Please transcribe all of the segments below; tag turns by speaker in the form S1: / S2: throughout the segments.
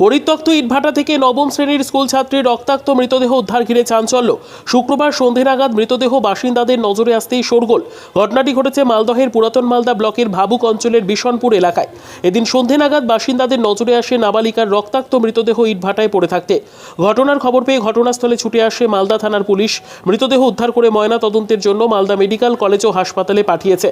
S1: পরিত্যক্ত ইটভাটা থেকে নবম শ্রেণীর স্কুল ছাত্রীর রক্তাক্ত মৃতদেহ উদ্ধার ঘিরে চাঞ্চল্য। শুক্রবার সন্ধে নাগাদ মৃতদেহ বাসিন্দাদের নজরে আসতেই শোরগোল। ঘটনাটি ঘটেছে মালদহের পুরাতন মালদা ব্লকের ভাবুক অঞ্চলের বিশনপুর এলাকায়। এদিন সন্ধে নাগাদ বাসিন্দাদের নজরে আসে নাবালিকার রক্তাক্ত মৃতদেহ ইটভাটায় পড়ে থাকতে। ঘটনার খবর পেয়ে ঘটনাস্থলে ছুটে আসে মালদা থানার পুলিশ। মৃতদেহ উদ্ধার করে ময়না তদন্তের জন্য মালদা মেডিকেল কলেজ ও হাসপাতালে পাঠিয়েছে।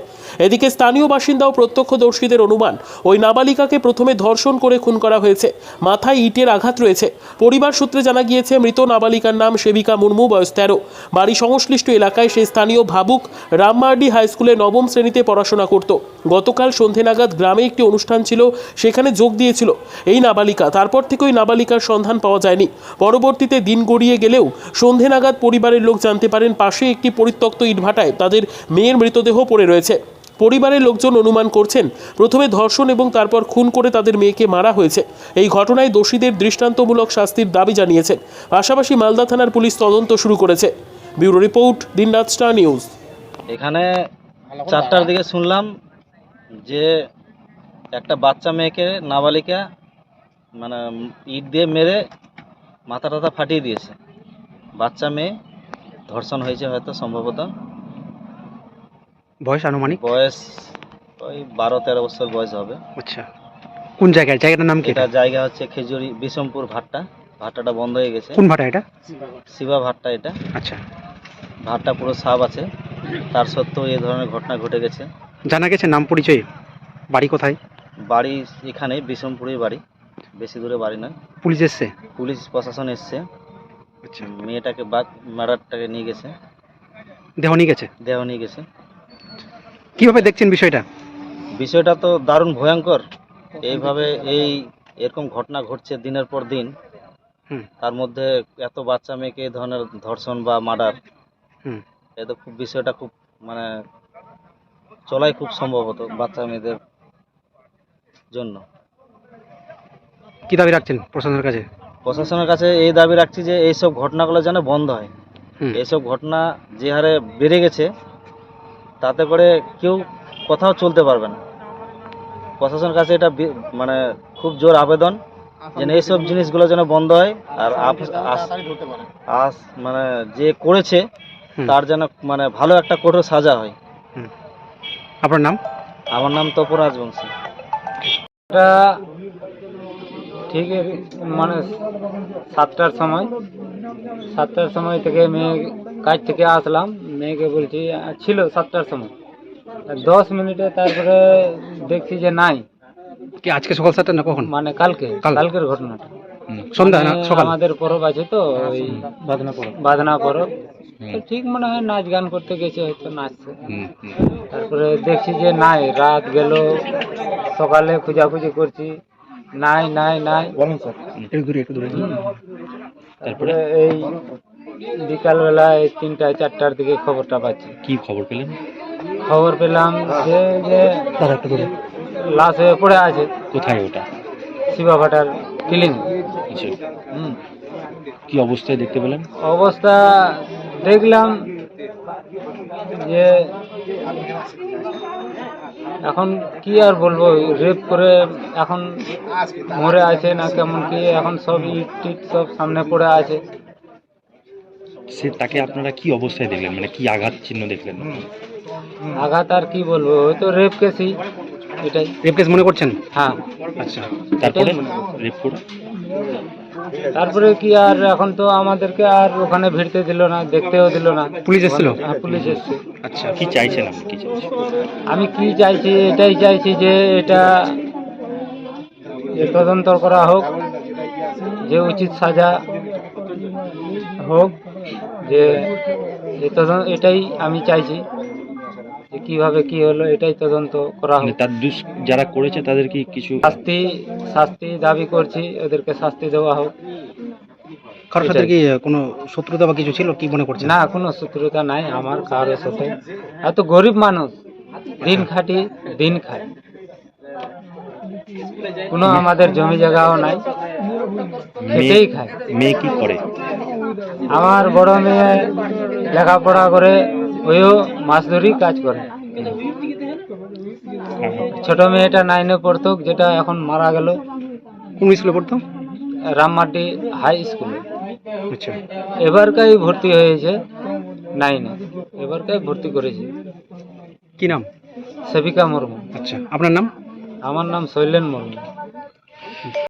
S1: এদিকে স্থানীয় বাসিন্দা ও প্রত্যক্ষদর্শীদের অনুমান, ওই নাবালিকাকে প্রথমে ধর্ষণ করে খুন করা হয়েছে। মাথায় ইটের আঘাত রয়েছে। পরিবার সূত্রে জানা গিয়েছে, মৃত নাবালিকার নাম সেবিকা মুর্মু, বয়স 13। বাড়ি সংশ্লিষ্ট এলাকায়। সে স্থানীয় ভাবুক রামমার্ডি হাই স্কুলে নবম শ্রেণীতে পড়াশোনা করত। গতকাল সন্ধে নাগাদ গ্রামে একটি অনুষ্ঠান ছিল, সেখানে যোগ দিয়েছিল এই নাবালিকা। তারপর থেকে ওই নাবালিকার সন্ধান পাওয়া যায়নি। পরবর্তীতে দিন গড়িয়ে গেলেও সন্ধে নাগাদ পরিবারের লোক জানতে পারেন পাশে একটি পরিত্যক্ত ইটভাটায় তাদের মেয়ের মৃতদেহ পড়ে রয়েছে। পরিবারের লোকজন অনুমান করছেন, প্রথমে ধর্ষণ এবং তারপর খুন করে তাদের মেয়েকে মারা হয়েছে। এই ঘটনায় দোষীদের দৃষ্টান্তমূলক শাস্তির দাবি জানিয়েছেন। পাশাপাশি মালদা থানার পুলিশ তদন্ত শুরু করেছে। ব্যুরো রিপোর্ট, দিনরাত স্টার নিউজ।
S2: এখানে 4টার দিকে শুনলাম যে একটা বাচ্চা মেয়েকে নাবালিকা মানে ইট দিয়ে মেরে মাথা টাথা ফাটিয়ে দিয়েছে। বাচ্চা মেয়ে ধর্ষণ হয়েছে, হয়তো সম্ভবত।
S3: বয়স আনুমানিক?
S2: বয়স ওই 12-13 বছর বয়স হবে।
S3: আচ্ছা, কোন জায়গায়? জায়গাটার নাম কি?
S2: এটা জায়গা হচ্ছে খেজুরি বিশমপুর ভাট্টা। ভাট্টাটা বন্ধ হয়ে গেছে।
S3: কোন ভাটা এটা?
S2: শিবা ভাট্টা এটা।
S3: আচ্ছা,
S2: ভাট্টা পুরো সাফ আছে, তার সত্ত্বেও এই ধরনের ঘটনা ঘটে গেছে।
S3: জানা গেছে নাম পরিচয়? বাড়ি কোথায়?
S2: বাড়ি এখানে বিশমপুরেই বাড়ি, বেশি দূরে বাড়ি নয়।
S3: পুলিশ এসছে?
S2: পুলিশ প্রশাসন এসছে।
S3: আচ্ছা,
S2: মেয়েটাকে মার্ডারটাকে নিয়ে গেছে,
S3: দেহ নিয়ে গেছে?
S2: দেহ নিয়ে গেছে।
S3: কিভাবে দেখছেন বিষয়টা?
S2: বিষয়টা তো দারুণ ভয়ঙ্কর। এইভাবে এরকম ঘটনা ঘটছে দিনের পর দিন। তার মধ্যে এত বাচ্চা মেয়েকে এই ধরনের ধর্ষণ বা মার্ডার, এ তো খুব বিষয়টা খুব মানে চলাই খুব সম্ভবত বাচ্চা মেয়েদের জন্য।
S3: কি দাবি রাখছেন প্রশাসনের কাছে?
S2: প্রশাসনের কাছে এই দাবি রাখছি যে এইসব ঘটনাগুলো যেন বন্ধ হয়। এইসব ঘটনা যে হারে বেড়ে গেছে, তাতে করে কেউ কোথাও চলতে পারবে না। প্রশাসনের কাছে এটা মানে খুব জোর আবেদন যেন এইসব জিনিসগুলো যেন বন্ধ হয়। আর মানে যে করেছে তার যেন মানে ভালো একটা কঠোর সাজা হয়।
S3: আপনার নাম?
S2: আমার নাম তপন রাজবংশী।
S4: এটা ঠিক মানে 7টার সময় থেকে মেয়ে কাজ থেকে আসলাম। মেয়েকে বলছি ছিল 7টার সময়, 10 মিনিটে তারপরে দেখছি যে নাই।
S3: কি আজকে সকাল 7টা না কখন?
S4: মানে কালকের ঘটনাটা।
S3: সন্ধ্যা না সকাল?
S4: আমাদের পরব আছে তো, ওই বাদনা পরব। তো ঠিক মনে হয় নাচ গান করতে গেছে, হয়তো নাচছে। তারপরে দেখছি যে নাই, রাত গেল, সকালে খোঁজাখুঁজি করছি, নাই নাই নাই।
S3: একটু দূরে।
S4: তারপরে এই বিকালবেলা 3টা-4টার দিকে খবরটা পাচ্ছি।
S3: কি খবর পেলেন?
S4: খবর পেলাম যে লাশ হয়ে পড়ে আছে।
S3: কোথায় ওটা?
S4: শিবা ভাটার ক্লিনিক।
S3: কি অবস্থায় দেখতে পেলেন?
S4: অবস্থা দেখলাম যে এখন কি আর বলবো, রেপ করে এখন মরে আছে না কেমন কি, এখন সব ইট টিট সব সামনে পড়ে আছে।
S3: তাকে আপনারা কি অবস্থায় দেখলেন, মানে কি আঘাত চিহ্ন দেখলেন?
S4: আঘাত আর কি বলবো, হয়তো রেপ কেসই, এটাই।
S3: রেপ কেস মনে করছেন?
S4: হ্যাঁ।
S3: আচ্ছা, তারপরে রেপ করে
S4: তারপরে কি আর, এখন তো আমাদেরকে আর ওখানে ভিড়তে দিল না, দেখতেও দিল না।
S3: পুলিশ এসেছিল?
S4: হ্যাঁ, পুলিশ এসছে।
S3: আচ্ছা, কি চাইছেন আপনি? কি চাইছেন?
S4: আমি কি চাইছি, এটাই চাইছি যে এটা তদন্ত করা হোক, যে উচিত সাজা হোক, যে এটাই আমি চাইছি যে কিভাবে কি হলো, এটাই তদন্ত করা হোক।
S3: তার যারা করেছে তাদের কি কিছু
S4: শাস্তি দাবি করছি, ওদেরকে শাস্তি দেওয়া হোক।
S3: কারোর সাথে কি কোনো শত্রুতা বা কিছু ছিল, কি মনে করছেন?
S4: না, কোনো শত্রুতা নাই আমার কারোর সাথে। এত গরিব মানুষ, দিন খাটি দিন খায়, কোনো আমাদের জমি জায়গাও নাই, খেতেই খায়।
S3: মেয়ে কি করে?
S4: আমার বড় মেয়ে লেখাপড়া করে, ওইও মাছ ধরি কাজ করে। ছোট মেয়েটা 9-এ পড়তো, যেটা এখন মারা গেল।
S3: কোন স্কুলে পড়তো?
S4: রামমাটি হাই স্কুলে।
S3: আচ্ছা,
S4: এবারকাই ভর্তি হয়েছে 9-এ, এবারকাই ভর্তি করেছি।
S3: কি নাম?
S4: সেবিকা মুর্মু।
S3: আচ্ছা, আপনার নাম?
S4: আমার নাম শৈলেন মুর্মু।